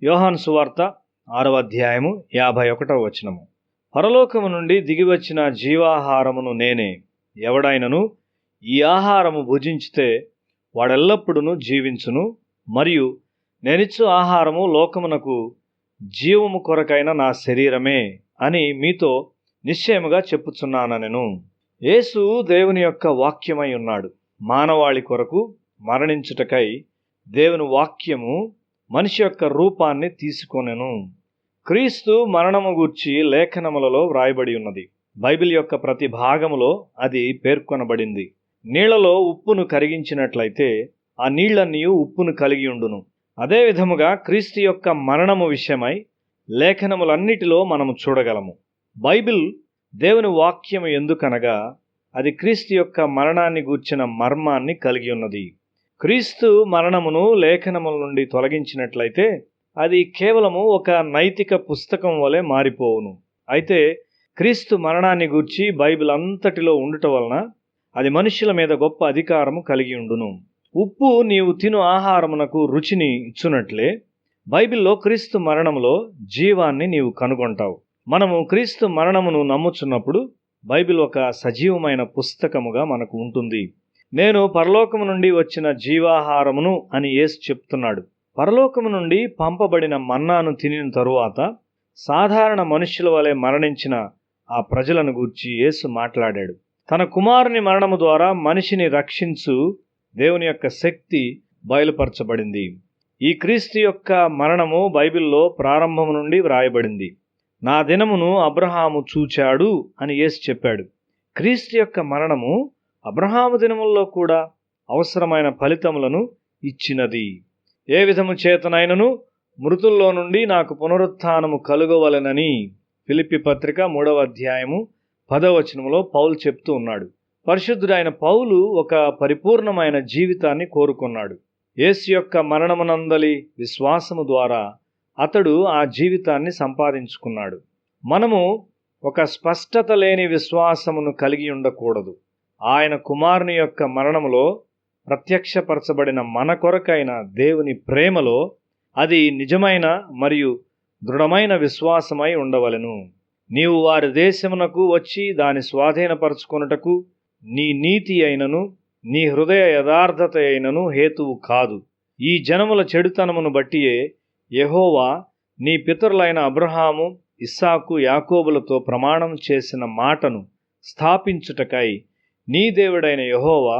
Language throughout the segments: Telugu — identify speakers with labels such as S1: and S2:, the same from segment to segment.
S1: యోహాను సువార్త 6వ అధ్యాయము 51వ వచనము. పరలోకము నుండి దిగివచ్చిన జీవాహారమును నేనే. ఎవడైనను ఈ ఆహారము భుజించితే వాడెల్లప్పుడూ జీవించును. మరియు నేనిచ్చు ఆహారము లోకమునకు జీవము కొరకైన నా శరీరమే అని మీతో నిశ్చయముగా చెప్పుచున్నానెను. యేసు దేవుని యొక్క వాక్యమై ఉన్నాడు. మానవాళి కొరకు మరణించుటకై దేవుని వాక్యము మనిషి యొక్క రూపాన్ని తీసుకొనెను. క్రీస్తు మరణము గూర్చి లేఖనములలో వ్రాయబడి ఉన్నది. బైబిల్ యొక్క ప్రతి భాగములో అది పేర్కొనబడింది. నీళ్లలో ఉప్పును కరిగించినట్లయితే ఆ నీళ్లన్నీ ఉప్పును కలిగి ఉండును. అదే విధముగా క్రీస్తు యొక్క మరణము విషయమై లేఖనములన్నిటిలో మనము చూడగలము. బైబిల్ దేవుని వాక్యము ఎందుకనగా అది క్రీస్తు యొక్క మరణాన్ని గూర్చిన మర్మాన్ని కలిగి ఉన్నది. క్రీస్తు మరణమును లేఖనముల నుండి తొలగించినట్లయితే అది కేవలము ఒక నైతిక పుస్తకం వలె మారిపోవును. అయితే క్రీస్తు మరణాన్ని గూర్చి బైబిల్ అంతటిలో ఉండుట వలన అది మనుషుల మీద గొప్ప అధికారము కలిగి ఉండును. ఉప్పు నీవు తిను ఆహారమునకు రుచిని ఇచ్చునట్లే బైబిల్లో క్రీస్తు మరణములో జీవాన్ని నీవు కనుగొంటావు. మనము క్రీస్తు మరణమును నమ్ముచున్నప్పుడు బైబిల్ ఒక సజీవమైన పుస్తకముగా మనకు ఉంటుంది. నేను పరలోకము నుండి వచ్చిన జీవాహారమును అని యేసు చెప్తున్నాడు. పరలోకము నుండి పంపబడిన మన్నాను తినిన తరువాత సాధారణ మనుష్యుల వలె మరణించిన ఆ ప్రజలను గూర్చి యేసు మాట్లాడాడు. తన కుమారుని మరణము ద్వారా మనిషిని రక్షించు దేవుని యొక్క శక్తి బయలుపరచబడింది. ఈ క్రీస్తు యొక్క మరణము బైబిల్లో ప్రారంభము నుండి వ్రాయబడింది. నా దినమును అబ్రహాము చూచాడు అని యేసు చెప్పాడు. క్రీస్తు యొక్క మరణము అబ్రహాము దినముల్లో కూడా అవసరమైన ఫలితములను ఇచ్చినది. ఏ విధము చేతనైనను మృతుల్లో నుండి నాకు పునరుత్థానము కలుగవలెనని ఫిలిప్పీ పత్రిక 3వ అధ్యాయము 10వ వచనములో పౌలు చెప్తూ ఉన్నాడు. పరిశుద్ధుడైన పౌలు ఒక పరిపూర్ణమైన జీవితాన్ని కోరుకున్నాడు. యేసు యొక్క మరణమునందలి విశ్వాసము ద్వారా అతడు ఆ జీవితాన్ని సంపాదించుకున్నాడు. మనము ఒక స్పష్టత లేని విశ్వాసమును కలిగి ఉండకూడదు. ఆయన కుమారుని యొక్క మరణములో ప్రత్యక్షపరచబడిన మన కొరకైన దేవుని ప్రేమలో అది నిజమైన మరియు దృఢమైన విశ్వాసమై ఉండవలెను. నీవు వారి దేశమునకు వచ్చి దాని స్వాధీనపరచుకొనుటకు నీ నీతి అయినను నీ హృదయ యథార్థత అయినను హేతువు కాదు. ఈ జనముల చెడుతనమును బట్టియే యెహోవా నీ పితరులైన అబ్రహాము, ఇస్సాకు, యాకోబులతో ప్రమాణం చేసిన మాటను స్థాపించుటకై నీ దేవుడైన యెహోవా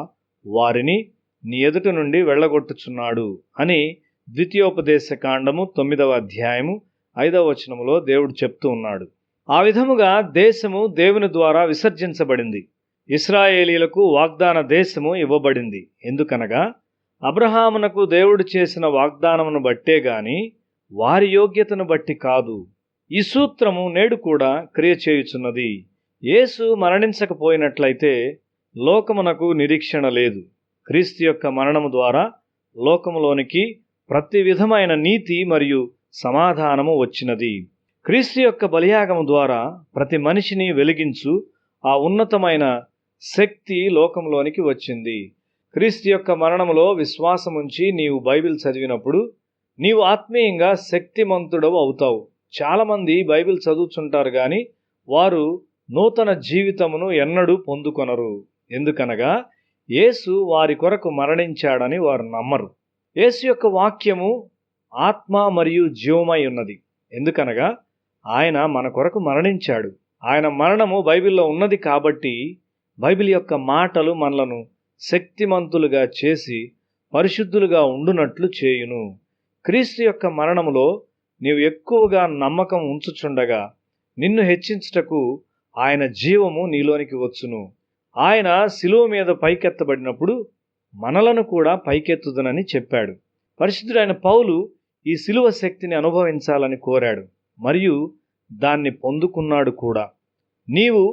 S1: వారిని నీ ఎదుట నుండి వెళ్ళగొట్టుచున్నాడు అని ద్వితీయోపదేశకాండము 9వ అధ్యాయము 5వ వచనములో దేవుడు చెప్తూ ఉన్నాడు. ఆ విధముగా దేశము దేవుని ద్వారా విసర్జించబడింది. ఇశ్రాయేలీలకు వాగ్దాన దేశము ఇవ్వబడింది. ఎందుకనగా అబ్రహామునకు దేవుడు చేసిన వాగ్దానమును బట్టే గాని వారి యోగ్యతను బట్టి కాదు. ఈ సూత్రము నేడు కూడా క్రియ చేయుచున్నది. యేసు మరణించకపోయినట్లయితే లోకమునకు నిరీక్షణ లేదు. క్రీస్తు యొక్క మరణము ద్వారా లోకములోనికి ప్రతి విధమైన నీతి మరియు సమాధానము వచ్చినది. క్రీస్తు యొక్క బలియాగము ద్వారా ప్రతి మనిషిని వెలిగించు ఆ ఉన్నతమైన శక్తి లోకంలోనికి వచ్చింది. క్రీస్తు యొక్క మరణములో విశ్వాసముంచి నీవు బైబిల్ చదివినప్పుడు నీవు ఆత్మీయంగా శక్తిమంతుడవు అవుతావు. చాలామంది బైబిల్ చదువుతుంటారు కానీ వారు నూతన జీవితమును ఎన్నడూ పొందుకొనరు. ఎందుకనగా యేసు వారి కొరకు మరణించాడని వారు నమ్మరు. యేసు యొక్క వాక్యము ఆత్మ మరియు జీవమై ఉన్నది. ఎందుకనగా ఆయన మన కొరకు మరణించాడు. ఆయన మరణము బైబిల్లో ఉన్నది కాబట్టి బైబిల్ యొక్క మాటలు మనలను శక్తిమంతులుగా చేసి పరిశుద్ధులుగా ఉండునట్లు చేయును. క్రీస్తు యొక్క మరణములో నీవు ఎక్కువగా నమ్మకం ఉంచుచుండగా నిన్ను హెచ్చించుటకు ఆయన జీవము నీలోనికి వచ్చును. ఆయన శిలువ మీద పైకెత్తబడినప్పుడు మనలను కూడా పైకెత్తుదనని చెప్పాడు. పరిశుద్ధుడైన పౌలు ఈ శిలువ శక్తిని అనుభవించాలని కోరాడు మరియు దాన్ని పొందుకున్నాడు కూడా. నీవు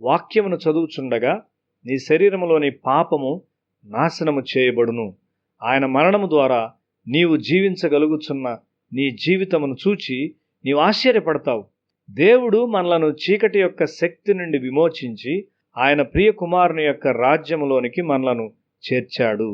S1: వాక్యమును చదువుచుండగా నీ శరీరములోని పాపము నాశనము చేయబడును. ఆయన మరణము ద్వారా నీవు జీవించగలుగుచున్న నీ జీవితమును చూచి నీవు ఆశ్చర్యపడతావు. దేవుడు మనలను చీకటి యొక్క శక్తి నుండి విమోచించి ఆయన ప్రియ కుమారుని యొక్క రాజ్యములోనికి మనలను చేర్చాడు.